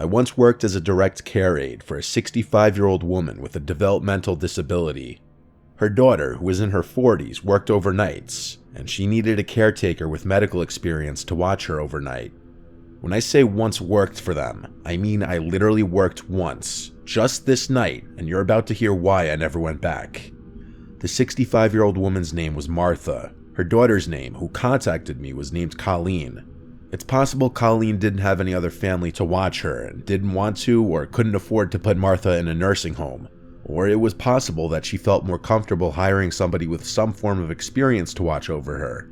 I once worked as a direct care aide for a 65-year-old woman with a developmental disability. Her daughter, who was in her 40s, worked overnights, and she needed a caretaker with medical experience to watch her overnight. When I say once worked for them, I mean I literally worked once, just this night, and you're about to hear why I never went back. The 65-year-old woman's name was Martha. Her daughter's name, who contacted me, was named Colleen. It's possible Colleen didn't have any other family to watch her and didn't want to or couldn't afford to put Martha in a nursing home. Or it was possible that she felt more comfortable hiring somebody with some form of experience to watch over her.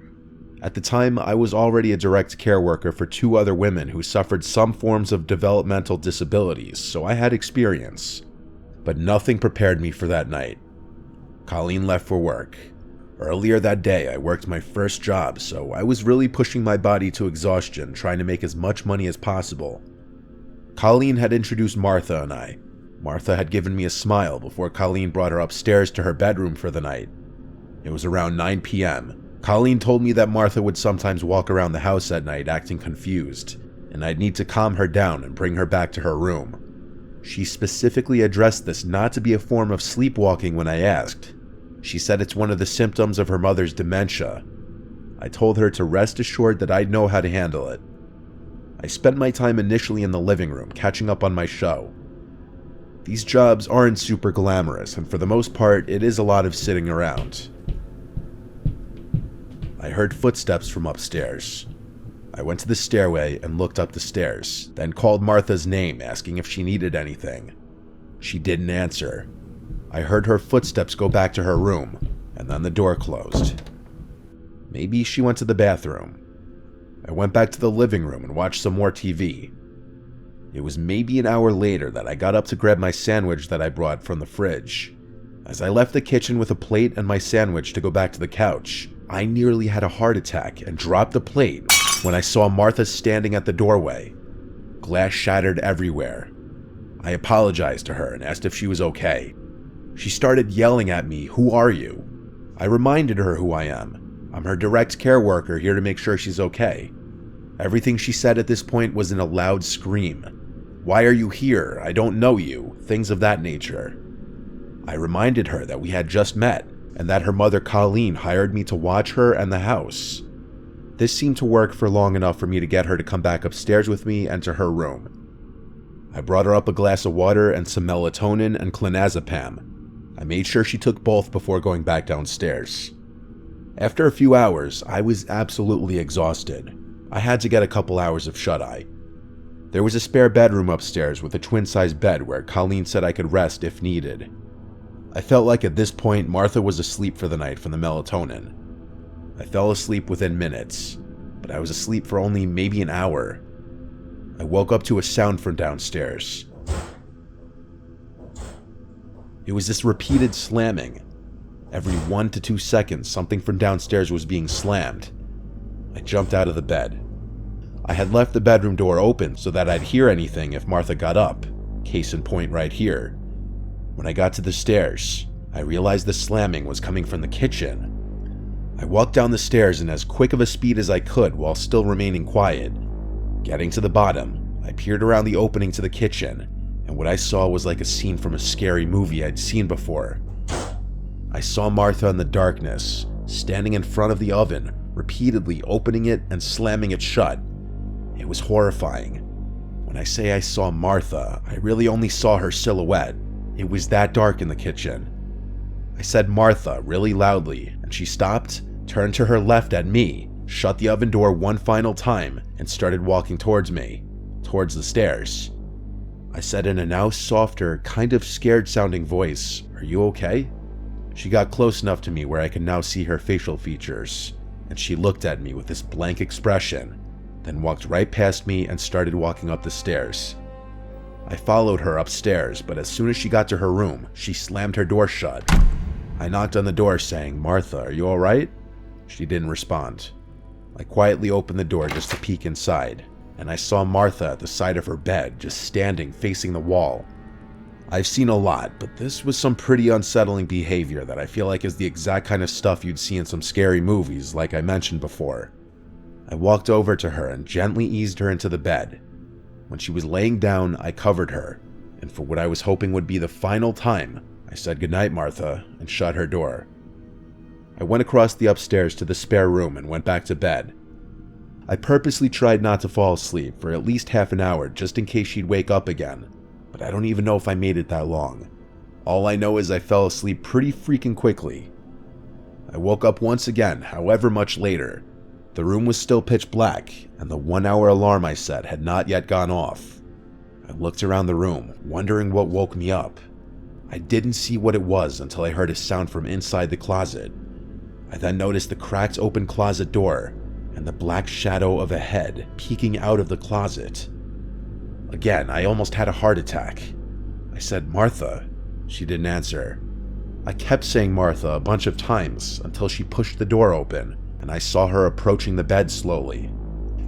At the time, I was already a direct care worker for 2 other women who suffered some forms of developmental disabilities, so I had experience. But nothing prepared me for that night. Colleen left for work. Earlier that day, I worked my first job, so I was really pushing my body to exhaustion, trying to make as much money as possible. Colleen had introduced Martha and I. Martha had given me a smile before Colleen brought her upstairs to her bedroom for the night. It was around 9 p.m. Colleen told me that Martha would sometimes walk around the house at night acting confused, and I'd need to calm her down and bring her back to her room. She specifically addressed this not to be a form of sleepwalking when I asked. She said it's one of the symptoms of her mother's dementia. I told her to rest assured that I'd know how to handle it. I spent my time initially in the living room catching up on my show. These jobs aren't super glamorous, and for the most part, it is a lot of sitting around. I heard footsteps from upstairs. I went to the stairway and looked up the stairs, then called Martha's name, asking if she needed anything. She didn't answer. I heard her footsteps go back to her room, and then the door closed. Maybe she went to the bathroom. I went back to the living room and watched some more TV. It was maybe an hour later that I got up to grab my sandwich that I brought from the fridge. As I left the kitchen with a plate and my sandwich to go back to the couch, I nearly had a heart attack and dropped the plate when I saw Martha standing at the doorway. Glass shattered everywhere. I apologized to her and asked if she was okay. She started yelling at me, "Who are you?" I reminded her who I am. I'm her direct care worker here to make sure she's okay. Everything she said at this point was in a loud scream. "Why are you here? I don't know you," things of that nature. I reminded her that we had just met, and that her mother Colleen hired me to watch her and the house. This seemed to work for long enough for me to get her to come back upstairs with me and to her room. I brought her up a glass of water and some melatonin and clonazepam. I made sure she took both before going back downstairs. After a few hours, I was absolutely exhausted. I had to get a couple hours of shut-eye. There was a spare bedroom upstairs with a twin-size bed where Colleen said I could rest if needed. I felt like at this point Martha was asleep for the night from the melatonin. I fell asleep within minutes, but I was asleep for only maybe an hour. I woke up to a sound from downstairs. It was this repeated slamming. Every 1 to 2 seconds, something from downstairs was being slammed. I jumped out of the bed. I had left the bedroom door open so that I'd hear anything if Martha got up. Case in point right here. When I got to the stairs, I realized the slamming was coming from the kitchen. I walked down the stairs in as quick of a speed as I could while still remaining quiet. Getting to the bottom, I peered around the opening to the kitchen, and what I saw was like a scene from a scary movie I'd seen before. I saw Martha in the darkness, standing in front of the oven, repeatedly opening it and slamming it shut. It was horrifying. When I say I saw Martha, I really only saw her silhouette. It was that dark in the kitchen. I said Martha really loudly, and she stopped, turned to her left at me, shut the oven door one final time, and started walking towards me, towards the stairs. I said in a now softer, kind of scared-sounding voice, "Are you okay?" She got close enough to me where I could now see her facial features, and she looked at me with this blank expression, then walked right past me and started walking up the stairs. I followed her upstairs, but as soon as she got to her room, she slammed her door shut. I knocked on the door saying, "Martha, are you alright?" She didn't respond. I quietly opened the door just to peek inside, and I saw Martha at the side of her bed, just standing facing the wall. I've seen a lot, but this was some pretty unsettling behavior that I feel like is the exact kind of stuff you'd see in some scary movies, like I mentioned before. I walked over to her and gently eased her into the bed. When she was laying down, I covered her, and for what I was hoping would be the final time, I said goodnight, Martha, and shut her door. I went across the upstairs to the spare room and went back to bed. I purposely tried not to fall asleep for at least half an hour just in case she'd wake up again, but I don't even know if I made it that long. All I know is I fell asleep pretty freaking quickly. I woke up once again, however much later. The room was still pitch black, and the 1-hour alarm I set had not yet gone off. I looked around the room, wondering what woke me up. I didn't see what it was until I heard a sound from inside the closet. I then noticed the cracked open closet door and the black shadow of a head peeking out of the closet. Again, I almost had a heart attack. I said, "Martha." She didn't answer. I kept saying Martha a bunch of times until she pushed the door open and I saw her approaching the bed slowly.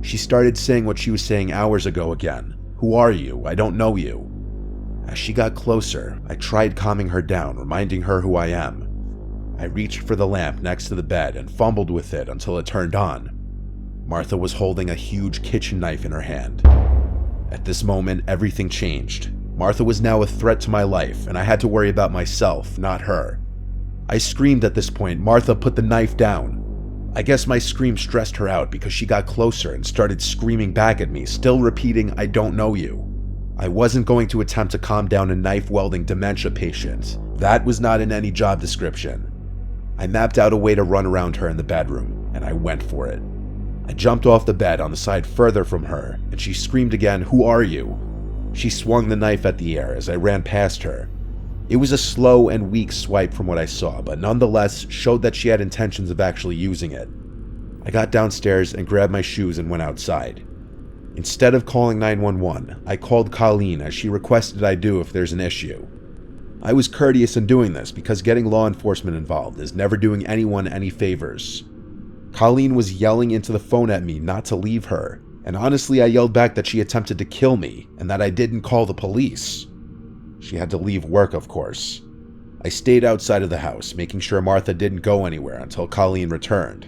She started saying what she was saying hours ago again. "Who are you? I don't know you." As she got closer, I tried calming her down, reminding her who I am. I reached for the lamp next to the bed and fumbled with it until it turned on. Martha was holding a huge kitchen knife in her hand. At this moment, everything changed. Martha was now a threat to my life, and I had to worry about myself, not her. I screamed at this point. Martha, put the knife down. I guess my scream stressed her out because she got closer and started screaming back at me, still repeating, "I don't know you." I wasn't going to attempt to calm down a knife-wielding dementia patient. That was not in any job description. I mapped out a way to run around her in the bedroom, and I went for it. I jumped off the bed on the side further from her, and she screamed again, "Who are you?" She swung the knife at the air as I ran past her. It was a slow and weak swipe from what I saw, but nonetheless showed that she had intentions of actually using it. I got downstairs and grabbed my shoes and went outside. Instead of calling 911, I called Colleen as she requested I do if there's an issue. I was courteous in doing this because getting law enforcement involved is never doing anyone any favors. Colleen was yelling into the phone at me not to leave her, and honestly I yelled back that she attempted to kill me and that I didn't call the police. She had to leave work, of course. I stayed outside of the house, making sure Martha didn't go anywhere until Colleen returned.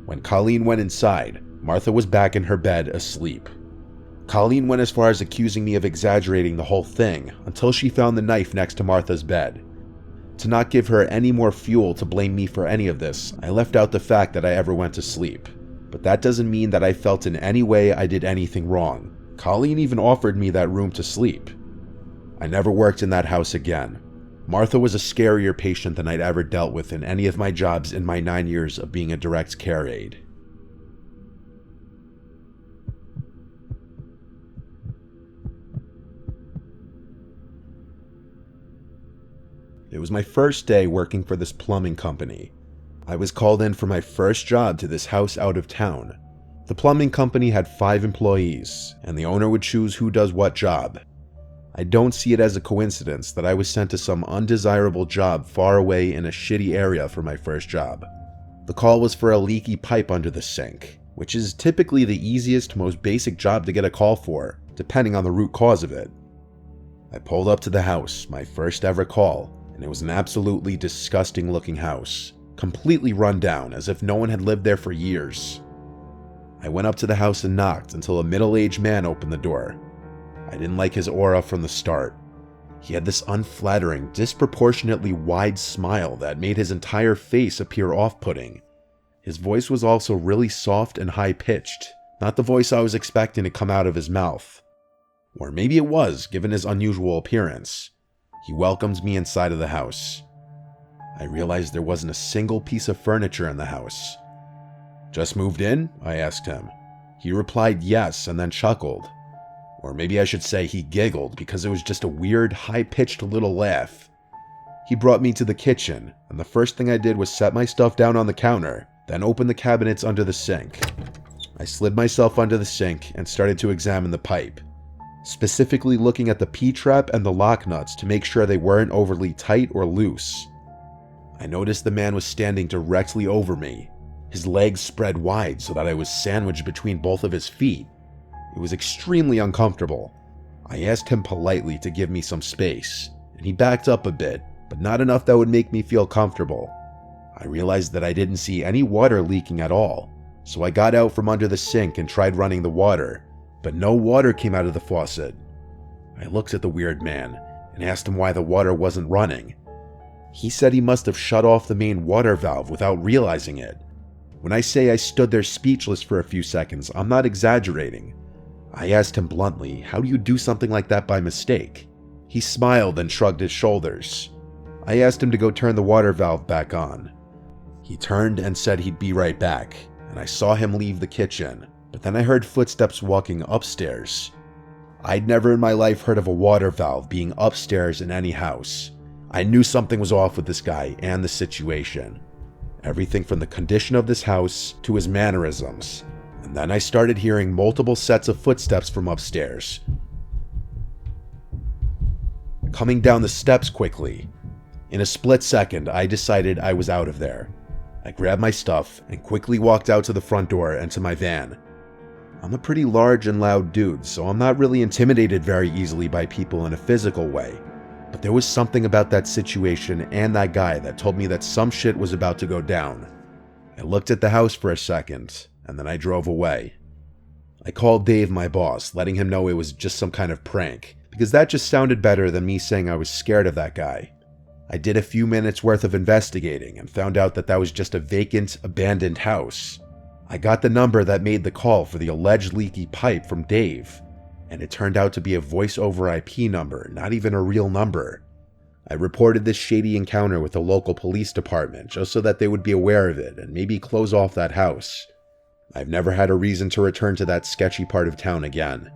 When Colleen went inside, Martha was back in her bed asleep. Colleen went as far as accusing me of exaggerating the whole thing until she found the knife next to Martha's bed. To not give her any more fuel to blame me for any of this, I left out the fact that I ever went to sleep. But that doesn't mean that I felt in any way I did anything wrong. Colleen even offered me that room to sleep. I never worked in that house again. Martha was a scarier patient than I'd ever dealt with in any of my jobs in my 9 years of being a direct care aide. It was my first day working for this plumbing company. I was called in for my first job to this house out of town. The plumbing company had 5 employees, and the owner would choose who does what job. I don't see it as a coincidence that I was sent to some undesirable job far away in a shitty area for my first job. The call was for a leaky pipe under the sink, which is typically the easiest, most basic job to get a call for, depending on the root cause of it. I pulled up to the house, my first ever call, and it was an absolutely disgusting looking house, completely run down as if no one had lived there for years. I went up to the house and knocked until a middle-aged man opened the door. I didn't like his aura from the start. He had this unflattering, disproportionately wide smile that made his entire face appear off-putting. His voice was also really soft and high-pitched, not the voice I was expecting to come out of his mouth. Or maybe it was, given his unusual appearance. He welcomed me inside of the house. I realized there wasn't a single piece of furniture in the house. "Just moved in?" I asked him. He replied yes and then chuckled. Or maybe I should say he giggled because it was just a weird, high-pitched little laugh. He brought me to the kitchen, and the first thing I did was set my stuff down on the counter, then open the cabinets under the sink. I slid myself under the sink and started to examine the pipe, specifically looking at the P-trap and the lock nuts to make sure they weren't overly tight or loose. I noticed the man was standing directly over me, his legs spread wide so that I was sandwiched between both of his feet. It was extremely uncomfortable. I asked him politely to give me some space, and he backed up a bit, but not enough that would make me feel comfortable. I realized that I didn't see any water leaking at all, so I got out from under the sink and tried running the water, but no water came out of the faucet. I looked at the weird man and asked him why the water wasn't running. He said he must have shut off the main water valve without realizing it. When I say I stood there speechless for a few seconds, I'm not exaggerating. I asked him bluntly, how do you do something like that by mistake? He smiled and shrugged his shoulders. I asked him to go turn the water valve back on. He turned and said he'd be right back, and I saw him leave the kitchen, but then I heard footsteps walking upstairs. I'd never in my life heard of a water valve being upstairs in any house. I knew something was off with this guy and the situation. Everything from the condition of this house to his mannerisms. And then I started hearing multiple sets of footsteps from upstairs, coming down the steps quickly. In a split second, I decided I was out of there. I grabbed my stuff and quickly walked out to the front door and to my van. I'm a pretty large and loud dude, so I'm not really intimidated very easily by people in a physical way. But there was something about that situation and that guy that told me that some shit was about to go down. I looked at the house for a second, and then I drove away. I called Dave, my boss, letting him know it was just some kind of prank, because that just sounded better than me saying I was scared of that guy. I did a few minutes worth of investigating and found out that was just a vacant, abandoned house. I got the number that made the call for the alleged leaky pipe from Dave, and it turned out to be a voice over IP number, not even a real number. I reported this shady encounter with the local police department just so that they would be aware of it and maybe close off that house. I've never had a reason to return to that sketchy part of town again.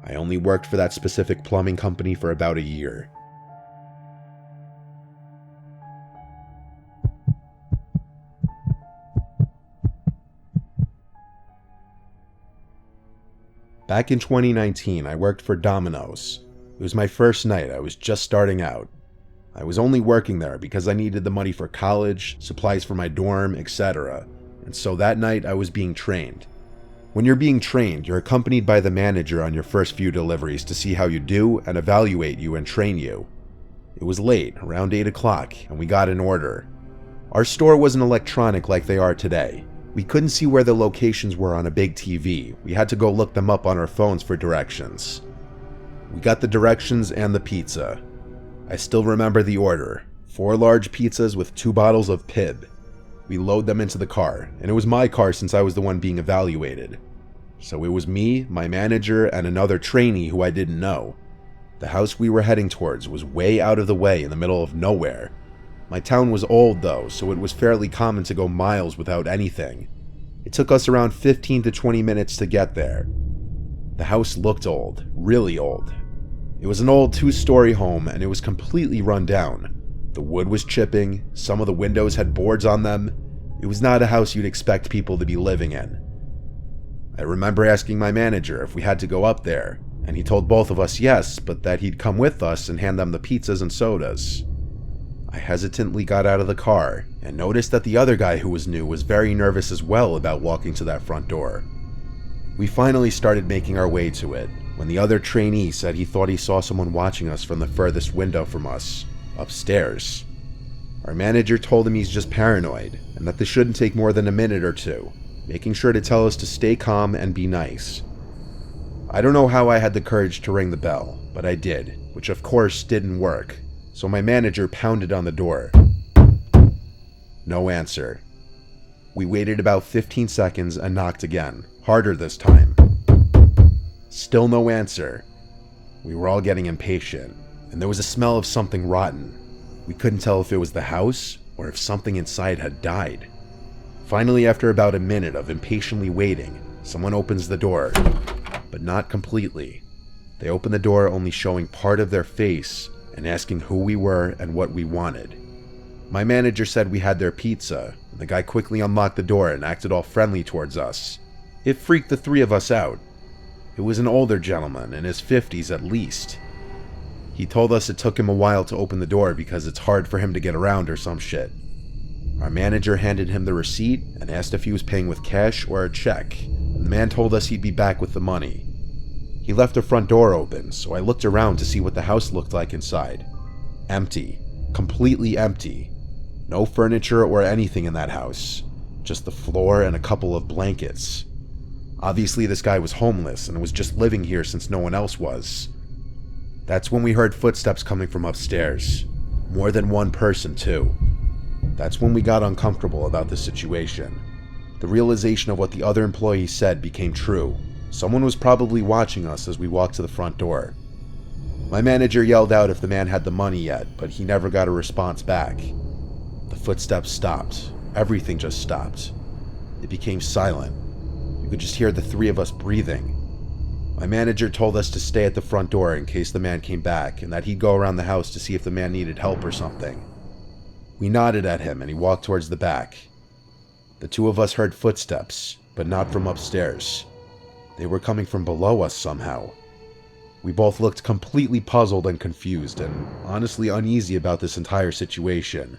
I only worked for that specific plumbing company for about a year. Back in 2019, I worked for Domino's. It was my first night. I was just starting out. I was only working there because I needed the money for college, supplies for my dorm, etc. And so that night I was being trained. When you're being trained, you're accompanied by the manager on your first few deliveries to see how you do and evaluate you and train you. It was late, around 8 o'clock, and we got an order. Our store wasn't electronic like they are today. We couldn't see where the locations were on a big TV. We had to go look them up on our phones for directions. We got the directions and the pizza. I still remember the order. 4 large pizzas with 2 bottles of Pib. We load them into the car, and it was my car since I was the one being evaluated. So it was me, my manager, and another trainee who I didn't know. The house we were heading towards was way out of the way in the middle of nowhere. My town was old though, so it was fairly common to go miles without anything. It took us around 15 to 20 minutes to get there. The house looked old, really old. It was an old 2-story home and it was completely run down. The wood was chipping, some of the windows had boards on them. It was not a house you'd expect people to be living in. I remember asking my manager if we had to go up there, and he told both of us yes, but that he'd come with us and hand them the pizzas and sodas. I hesitantly got out of the car and noticed that the other guy who was new was very nervous as well about walking to that front door. We finally started making our way to it when the other trainee said he thought he saw someone watching us from the furthest window from us, upstairs. Our manager told him he's just paranoid and that this shouldn't take more than a minute or two, making sure to tell us to stay calm and be nice. I don't know how I had the courage to ring the bell, but I did, which of course didn't work. So my manager pounded on the door. No answer. We waited about 15 seconds and knocked again, harder this time. Still no answer. We were all getting impatient, and there was a smell of something rotten. We couldn't tell if it was the house or if something inside had died. Finally, after about a minute of impatiently waiting, someone opens the door, but not completely. They open the door only showing part of their face and asking who we were and what we wanted. My manager said we had their pizza, and the guy quickly unlocked the door and acted all friendly towards us. It freaked the 3 of us out. It was an older gentleman, in his 50s at least. He told us it took him a while to open the door because it's hard for him to get around or some shit. Our manager handed him the receipt and asked if he was paying with cash or a check, and the man told us he'd be back with the money. He left the front door open, so I looked around to see what the house looked like inside. Empty. Completely empty. No furniture or anything in that house. Just the floor and a couple of blankets. Obviously, this guy was homeless and was just living here since no one else was. That's when we heard footsteps coming from upstairs. More than one person, too. That's when we got uncomfortable about the situation. The realization of what the other employee said became true. Someone was probably watching us as we walked to the front door. My manager yelled out if the man had the money yet, but he never got a response back. The footsteps stopped. Everything just stopped. It became silent. You could just hear the three of us breathing. My manager told us to stay at the front door in case the man came back, and that he'd go around the house to see if the man needed help or something. We nodded at him and he walked towards the back. The two of us heard footsteps, but not from upstairs. They were coming from below us somehow. We both looked completely puzzled and confused, and honestly uneasy about this entire situation.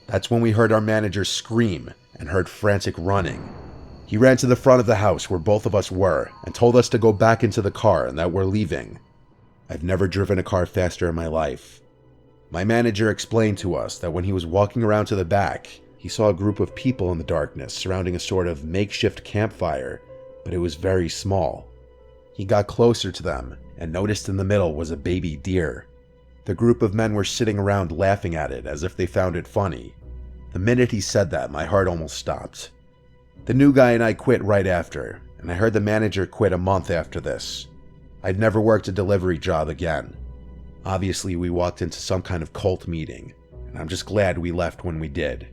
That's when we heard our manager scream and heard frantic running. He ran to the front of the house where both of us were and told us to go back into the car and that we're leaving. I've never driven a car faster in my life. My manager explained to us that when he was walking around to the back, he saw a group of people in the darkness surrounding a sort of makeshift campfire, but it was very small. He got closer to them and noticed in the middle was a baby deer. The group of men were sitting around laughing at it as if they found it funny. The minute he said that, my heart almost stopped. The new guy and I quit right after, and I heard the manager quit a month after this. I'd never worked a delivery job again. Obviously, we walked into some kind of cult meeting, and I'm just glad we left when we did.